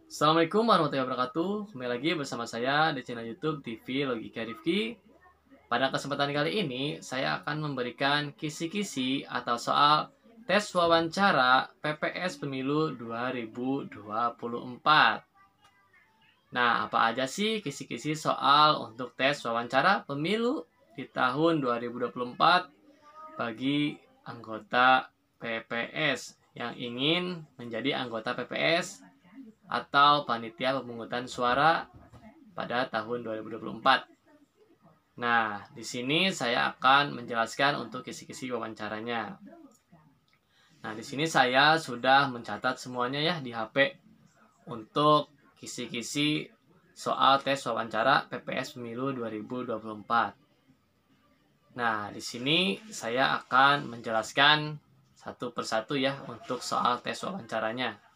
Assalamualaikum warahmatullahi wabarakatuh. Kembali lagi bersama saya di channel YouTube TV Logika Rifki. Pada kesempatan kali ini, saya akan memberikan kisi-kisi atau soal tes wawancara PPS Pemilu 2024. Nah, apa aja sih kisi-kisi soal untuk tes wawancara pemilu di tahun 2024 bagi anggota PPS yang ingin menjadi anggota PPS atau panitia pemungutan suara pada tahun 2024. Nah, di sini saya akan menjelaskan untuk kisi-kisi wawancaranya. Nah, di sini saya sudah mencatat semuanya ya di HP untuk kisi-kisi soal tes wawancara PPS Pemilu 2024. Nah, di sini saya akan menjelaskan satu persatu ya untuk soal tes wawancaranya.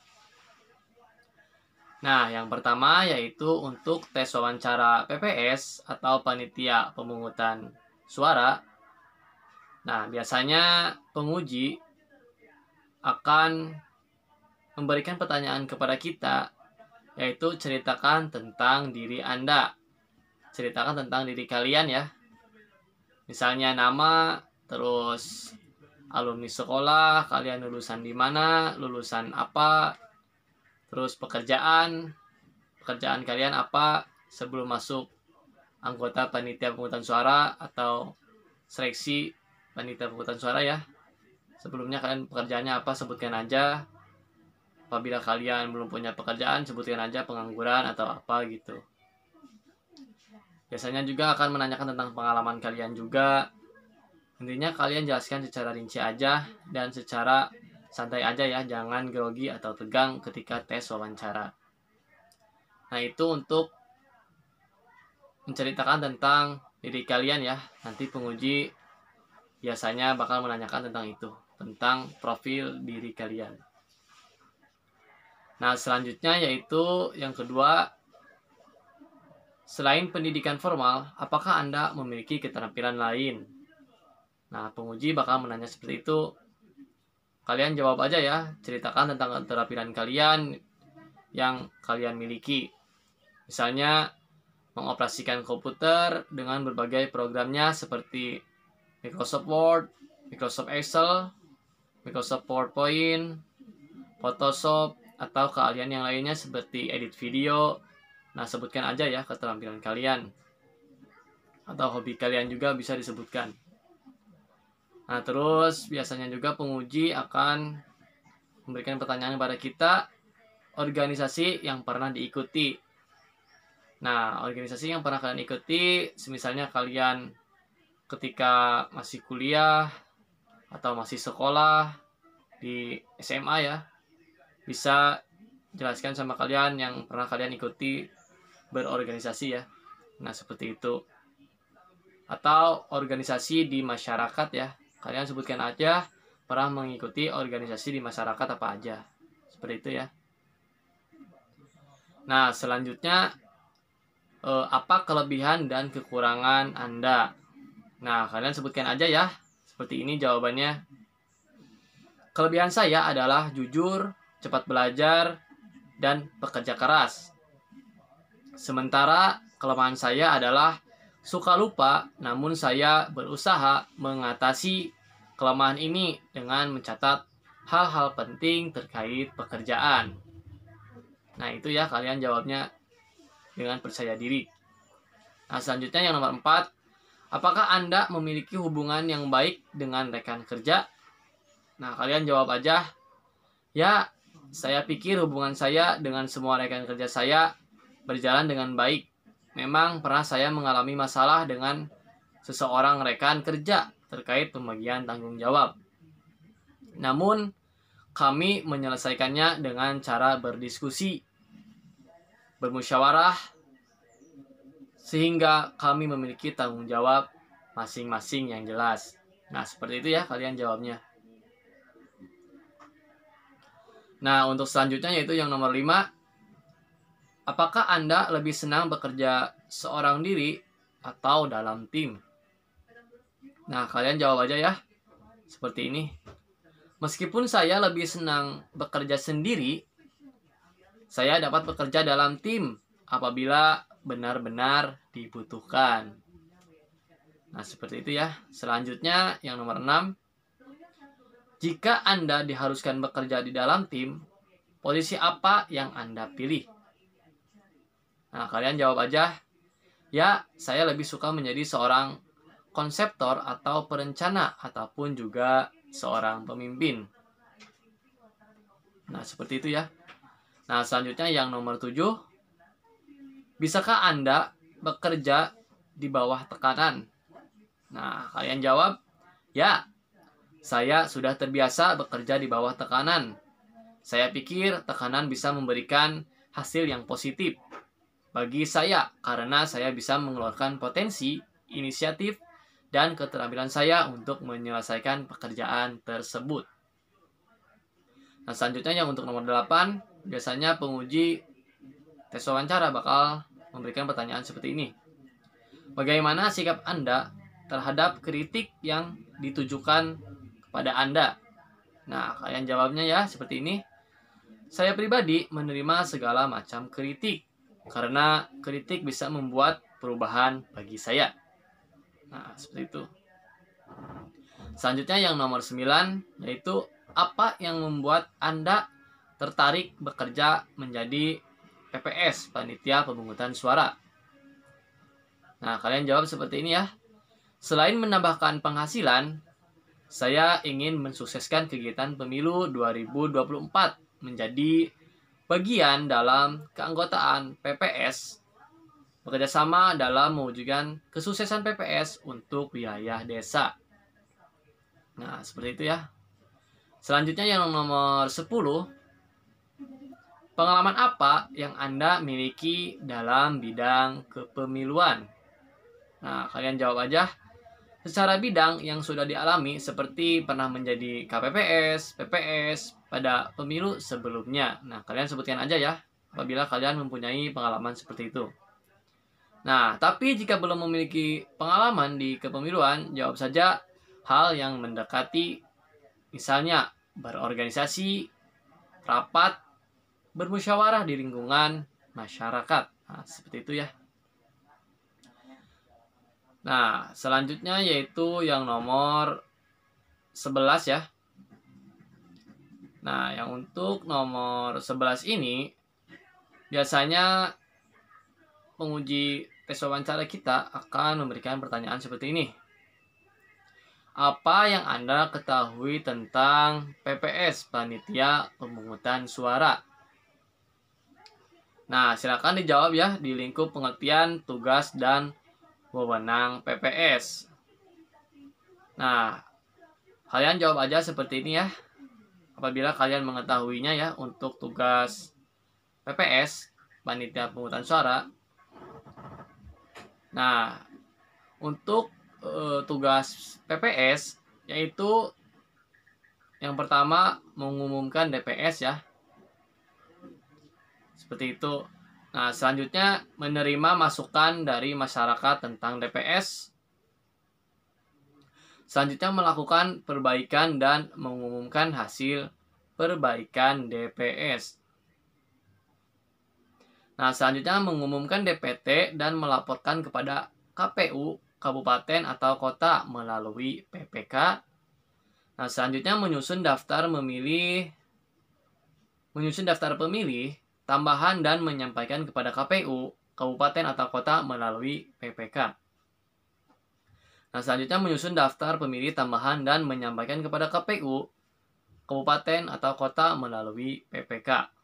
Nah, yang pertama yaitu untuk tes wawancara PPS atau panitia pemungutan suara. Nah, biasanya penguji akan memberikan pertanyaan kepada kita, yaitu ceritakan tentang diri Anda. Ceritakan tentang diri kalian ya. Misalnya nama, terus alumni sekolah, kalian lulusan di mana, lulusan apa, terus pekerjaan kalian apa sebelum masuk anggota panitia pemungutan suara atau seleksi panitia pemungutan suara ya. Sebelumnya kalian pekerjaannya apa, sebutkan aja. Apabila kalian belum punya pekerjaan, sebutkan aja pengangguran atau apa gitu. Biasanya juga akan menanyakan tentang pengalaman kalian juga. Intinya kalian jelaskan secara rinci aja dan secara santai aja ya, jangan grogi atau tegang ketika tes wawancara. Nah, itu untuk menceritakan tentang diri kalian ya. Nanti penguji biasanya bakal menanyakan tentang itu, tentang profil diri kalian. Nah, selanjutnya yaitu yang kedua, selain pendidikan formal, apakah Anda memiliki keterampilan lain? Nah, penguji bakal menanya seperti itu. Kalian jawab aja ya, ceritakan tentang keterampilan kalian yang kalian miliki. Misalnya, mengoperasikan komputer dengan berbagai programnya seperti Microsoft Word, Microsoft Excel, Microsoft PowerPoint, Photoshop, atau keahlian yang lainnya seperti edit video. Nah, sebutkan aja ya keterampilan kalian. Atau hobi kalian juga bisa disebutkan. Nah, terus biasanya juga penguji akan memberikan pertanyaan kepada kita, organisasi yang pernah diikuti. Nah, organisasi yang pernah kalian ikuti, misalnya kalian ketika masih kuliah atau masih sekolah di SMA ya, bisa jelaskan sama kalian yang pernah kalian ikuti berorganisasi ya. Nah, seperti itu. Atau organisasi di masyarakat ya. Kalian sebutkan aja pernah mengikuti organisasi di masyarakat apa aja. Seperti itu ya. Nah, selanjutnya apa kelebihan dan kekurangan Anda? Nah, kalian sebutkan aja ya. Seperti ini jawabannya. Kelebihan saya adalah jujur, cepat belajar, dan pekerja keras. Sementara kelemahan saya adalah suka lupa, namun saya berusaha mengatasi kelemahan ini dengan mencatat hal-hal penting terkait pekerjaan. Nah, itu ya kalian jawabnya dengan percaya diri. Nah, selanjutnya yang nomor 4, apakah Anda memiliki hubungan yang baik dengan rekan kerja? Nah, kalian jawab aja, ya, saya pikir hubungan saya dengan semua rekan kerja saya berjalan dengan baik. Memang pernah saya mengalami masalah dengan seseorang rekan kerja terkait pembagian tanggung jawab. Namun, kami menyelesaikannya dengan cara berdiskusi, bermusyawarah, sehingga kami memiliki tanggung jawab masing-masing yang jelas. Nah, seperti itu ya kalian jawabnya. Nah, untuk selanjutnya yaitu yang nomor 5. Apakah Anda lebih senang bekerja seorang diri atau dalam tim? Nah, kalian jawab aja ya. Seperti ini. Meskipun saya lebih senang bekerja sendiri, saya dapat bekerja dalam tim apabila benar-benar dibutuhkan. Nah, seperti itu ya. Selanjutnya yang nomor 6. Jika Anda diharuskan bekerja di dalam tim, posisi apa yang Anda pilih? Nah, kalian jawab aja. Ya, saya lebih suka menjadi seorang konseptor atau perencana ataupun juga seorang pemimpin. Nah, seperti itu ya. Nah, selanjutnya yang nomor 7. Bisakah Anda bekerja di bawah tekanan? Nah, kalian jawab, ya, saya sudah terbiasa bekerja di bawah tekanan. Saya pikir tekanan bisa memberikan hasil yang positif bagi saya karena saya bisa mengeluarkan potensi, inisiatif, dan keterampilan saya untuk menyelesaikan pekerjaan tersebut. Nah, selanjutnya yang untuk nomor 8, biasanya penguji tes wawancara bakal memberikan pertanyaan seperti ini. Bagaimana sikap Anda terhadap kritik yang ditujukan kepada Anda? Nah, kalian jawabnya ya seperti ini. Saya pribadi menerima segala macam kritik karena kritik bisa membuat perubahan bagi saya. Nah, seperti itu. Selanjutnya yang nomor 9, yaitu apa yang membuat Anda tertarik bekerja menjadi PPS, Panitia Pemungutan Suara? Nah, kalian jawab seperti ini ya. Selain menambahkan penghasilan, saya ingin mensukseskan kegiatan pemilu 2024 menjadi bagian dalam keanggotaan PPS, bekerjasama dalam mewujudkan kesuksesan PPS untuk wilayah desa. Nah, seperti itu ya. Selanjutnya yang nomor 10, pengalaman apa yang Anda miliki dalam bidang kepemiluan? Nah, kalian jawab aja. Secara bidang yang sudah dialami seperti pernah menjadi KPPS, PPS pada pemilu sebelumnya. Nah, kalian sebutkan aja ya apabila kalian mempunyai pengalaman seperti itu. Nah, tapi jika belum memiliki pengalaman di kepemiluan, jawab saja hal yang mendekati, misalnya berorganisasi, rapat, bermusyawarah di lingkungan masyarakat. Nah, seperti itu ya. Nah, selanjutnya yaitu yang nomor 11 ya. Nah, yang untuk nomor 11 ini biasanya penguji tes wawancara kita akan memberikan pertanyaan seperti ini. Apa yang Anda ketahui tentang PPS, Panitia Pemungutan Suara? Nah, silakan dijawab ya di lingkup pengertian tugas dan wewenang PPS. Nah, kalian jawab aja seperti ini ya. Apabila kalian mengetahuinya ya untuk tugas PPS, Panitia Pemungutan Suara. Nah, untuk tugas PPS yaitu yang pertama mengumumkan DPS ya. Seperti itu. Nah, selanjutnya menerima masukan dari masyarakat tentang DPS. Selanjutnya melakukan perbaikan dan mengumumkan hasil perbaikan DPS. Nah, selanjutnya mengumumkan DPT dan melaporkan kepada KPU, kabupaten atau kota melalui PPK. Nah, selanjutnya menyusun daftar pemilih tambahan dan menyampaikan kepada KPU, kabupaten atau kota melalui PPK. Nah, selanjutnya menyusun daftar pemilih tambahan dan menyampaikan kepada KPU, kabupaten atau kota melalui PPK.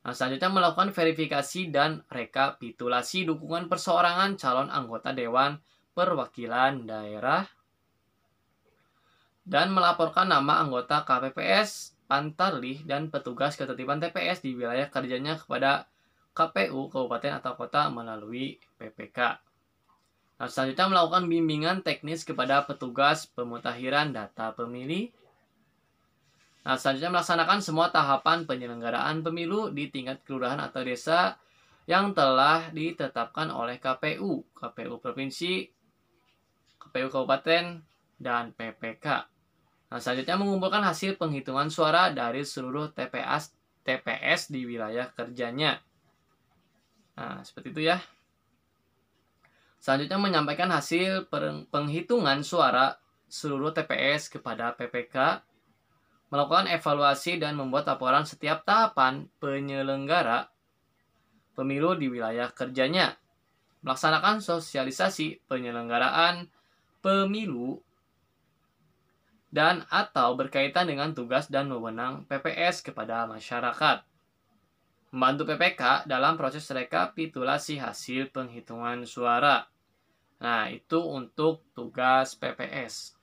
Nah, selanjutnya melakukan verifikasi dan rekapitulasi dukungan perseorangan calon anggota Dewan Perwakilan Daerah dan melaporkan nama anggota KPPS, Pantarlih, dan petugas ketertiban TPS di wilayah kerjanya kepada KPU, kabupaten atau kota melalui PPK. Nah, selanjutnya melakukan bimbingan teknis kepada petugas pemutakhiran data pemilih. Nah, selanjutnya melaksanakan semua tahapan penyelenggaraan pemilu di tingkat kelurahan atau desa yang telah ditetapkan oleh KPU, KPU Provinsi, KPU Kabupaten, dan PPK. Nah, selanjutnya mengumpulkan hasil penghitungan suara dari seluruh TPS di wilayah kerjanya. Nah, seperti itu ya. Selanjutnya menyampaikan hasil penghitungan suara seluruh TPS kepada PPK, melakukan evaluasi dan membuat laporan setiap tahapan penyelenggara pemilu di wilayah kerjanya, melaksanakan sosialisasi penyelenggaraan pemilu dan atau berkaitan dengan tugas dan wewenang PPS kepada masyarakat, membantu PPK dalam proses rekapitulasi hasil penghitungan suara. Nah, itu untuk tugas PPS.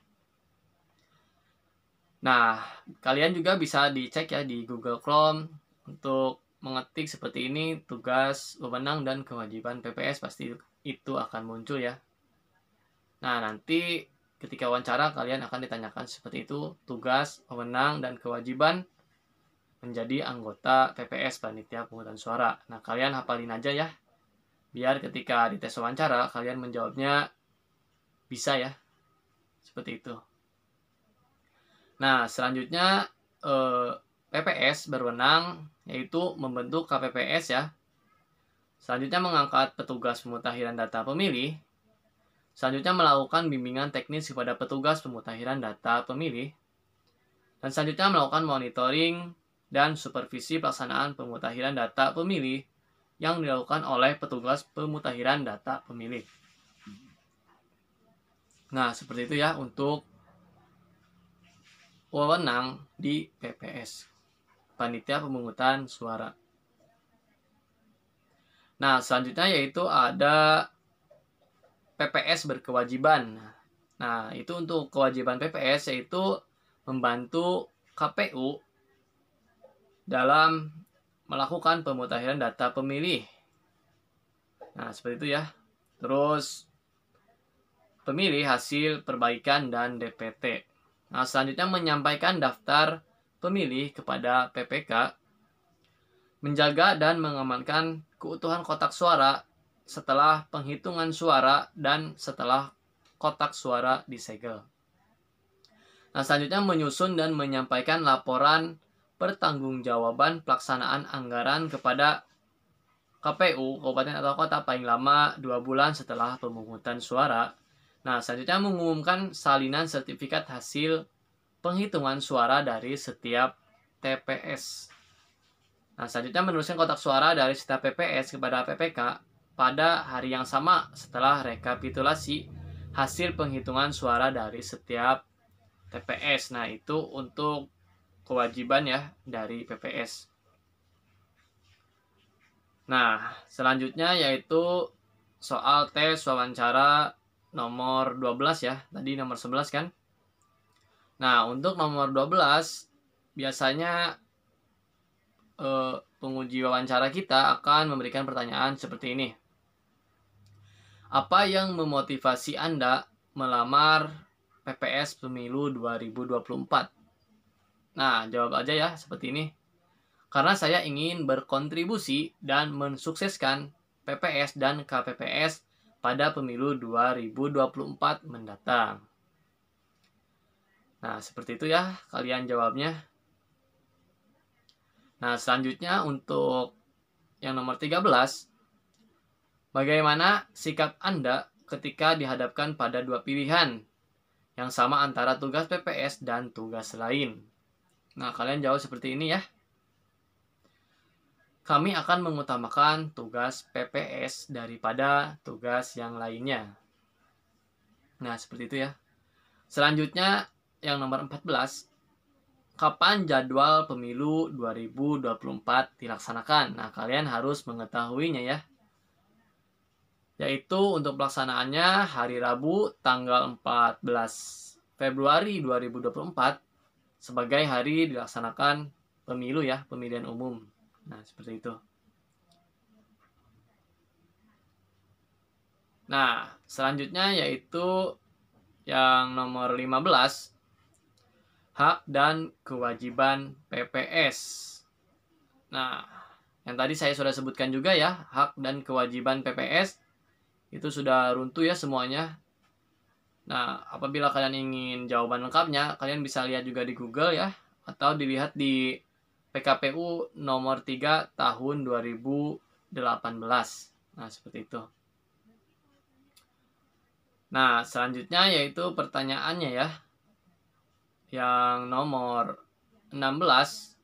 Nah, kalian juga bisa dicek ya di Google Chrome untuk mengetik seperti ini, tugas, wewenang, dan kewajiban PPS, pasti itu akan muncul ya. Nah, nanti ketika wawancara kalian akan ditanyakan seperti itu, tugas, wewenang, dan kewajiban menjadi anggota PPS, Panitia Pemungutan Suara. Nah, kalian hafalin aja ya, biar ketika dites wawancara kalian menjawabnya bisa ya, seperti itu. Nah, selanjutnya PPS berwenang yaitu membentuk KPPS ya. Selanjutnya mengangkat petugas pemutakhiran data pemilih. Selanjutnya melakukan bimbingan teknis kepada petugas pemutakhiran data pemilih. Dan selanjutnya melakukan monitoring dan supervisi pelaksanaan pemutakhiran data pemilih yang dilakukan oleh petugas pemutakhiran data pemilih. Nah, seperti itu ya untuk wewenang di PPS, Panitia Pemungutan Suara. Nah, selanjutnya yaitu ada PPS berkewajiban. Nah, itu untuk kewajiban PPS yaitu membantu KPU dalam melakukan pemutakhiran data pemilih. Nah, seperti itu ya. Terus pemilih hasil perbaikan dan DPT. Nah, selanjutnya menyampaikan daftar pemilih kepada PPK, menjaga dan mengamankan keutuhan kotak suara setelah penghitungan suara dan setelah kotak suara disegel. Nah, selanjutnya menyusun dan menyampaikan laporan pertanggungjawaban pelaksanaan anggaran kepada KPU, kabupaten atau kota paling lama 2 bulan setelah pemungutan suara. Nah, selanjutnya mengumumkan salinan sertifikat hasil penghitungan suara dari setiap TPS. Nah, selanjutnya menuliskan kotak suara dari setiap PPS kepada PPK pada hari yang sama setelah rekapitulasi hasil penghitungan suara dari setiap TPS. Nah, itu untuk kewajiban ya dari PPS. Nah, selanjutnya yaitu soal tes wawancara nomor 12 ya. Tadi nomor 11 kan? Nah, untuk nomor 12 biasanya penguji wawancara kita akan memberikan pertanyaan seperti ini. Apa yang memotivasi Anda melamar PPS Pemilu 2024? Nah, jawab aja ya seperti ini. Karena saya ingin berkontribusi dan mensukseskan PPS dan KPPS pada Pemilu 2024 mendatang. Nah, seperti itu ya kalian jawabnya. Nah, selanjutnya untuk yang nomor 13, bagaimana sikap Anda ketika dihadapkan pada dua pilihan yang sama antara tugas PPS dan tugas lain? Nah, kalian jawab seperti ini ya. Kami akan mengutamakan tugas PPS daripada tugas yang lainnya. Nah, seperti itu ya. Selanjutnya yang nomor 14, kapan jadwal pemilu 2024 dilaksanakan? Nah, kalian harus mengetahuinya ya. Yaitu untuk pelaksanaannya hari Rabu tanggal 14 Februari 2024 sebagai hari dilaksanakan pemilu ya, pemilihan umum. Nah, seperti itu. Nah, selanjutnya yaitu yang nomor 15, hak dan kewajiban PPS. Nah, yang tadi saya sudah sebutkan juga ya, hak dan kewajiban PPS itu sudah runtuh ya semuanya. Nah, apabila kalian ingin jawaban lengkapnya, kalian bisa lihat juga di Google ya, atau dilihat di PKPU nomor 3 tahun 2018. Nah, seperti itu. Nah, selanjutnya yaitu pertanyaannya ya. Yang nomor 16.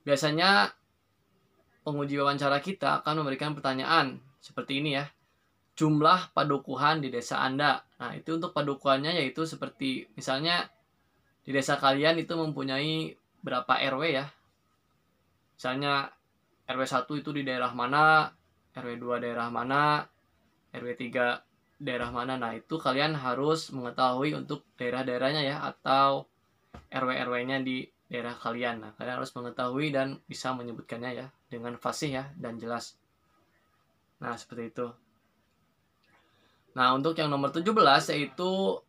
Biasanya penguji wawancara kita akan memberikan pertanyaan seperti ini ya. Jumlah padukuhan di desa Anda. Nah, itu untuk padukuhannya yaitu seperti misalnya di desa kalian itu mempunyai berapa RW ya. Misalnya RW 1 itu di daerah mana, RW 2 daerah mana, RW 3 daerah mana. Nah, itu kalian harus mengetahui untuk daerah-daerahnya ya, atau RW-RW-nya di daerah kalian. Nah, kalian harus mengetahui dan bisa menyebutkannya ya dengan fasih ya dan jelas. Nah, seperti itu. Nah, untuk yang nomor 17 yaitu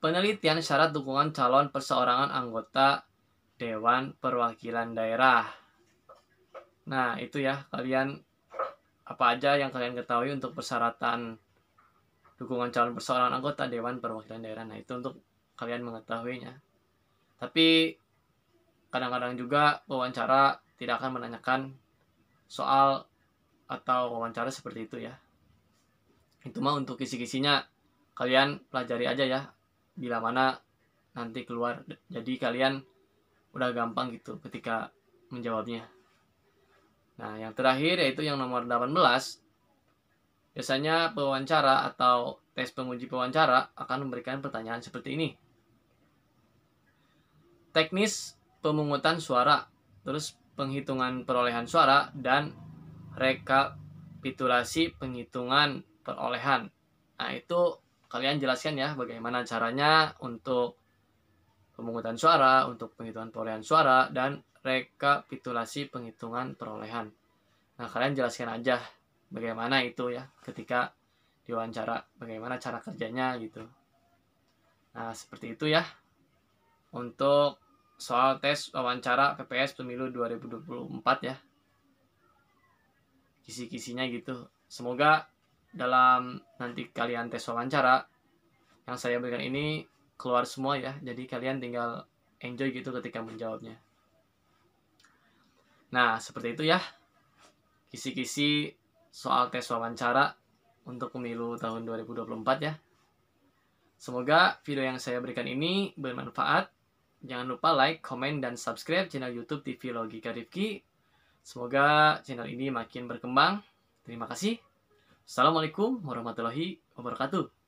penelitian syarat dukungan calon perseorangan anggota Dewan Perwakilan Daerah. Nah, itu ya, kalian apa aja yang kalian ketahui untuk persyaratan dukungan calon perseorangan anggota Dewan Perwakilan Daerah. Nah, itu untuk kalian mengetahuinya. Tapi kadang-kadang juga wawancara tidak akan menanyakan soal atau wawancara seperti itu ya. Itu mah untuk kisi-kisinya kalian pelajari aja ya, bila mana nanti keluar. Jadi kalian udah gampang gitu ketika menjawabnya. Nah, yang terakhir yaitu yang nomor 18. Biasanya pewawancara atau tes penguji pewawancara akan memberikan pertanyaan seperti ini. Teknis pemungutan suara, terus penghitungan perolehan suara, dan rekapitulasi penghitungan perolehan. Nah, itu kalian jelaskan ya bagaimana caranya untuk pemungutan suara, untuk penghitungan perolehan suara, dan rekapitulasi penghitungan perolehan. Nah, kalian jelaskan aja bagaimana itu ya ketika diwawancara, bagaimana cara kerjanya gitu. Nah, seperti itu ya untuk soal tes wawancara PPS Pemilu 2024 ya. Kisi-kisinya gitu. Semoga dalam nanti kalian tes wawancara yang saya berikan ini keluar semua ya. Jadi kalian tinggal enjoy gitu ketika menjawabnya. Nah, seperti itu ya. Kisi-kisi soal tes wawancara untuk pemilu tahun 2024 ya. Semoga video yang saya berikan ini bermanfaat. Jangan lupa like, komen, dan subscribe channel YouTube TV Logika Rifki. Semoga channel ini makin berkembang. Terima kasih. Assalamualaikum warahmatullahi wabarakatuh.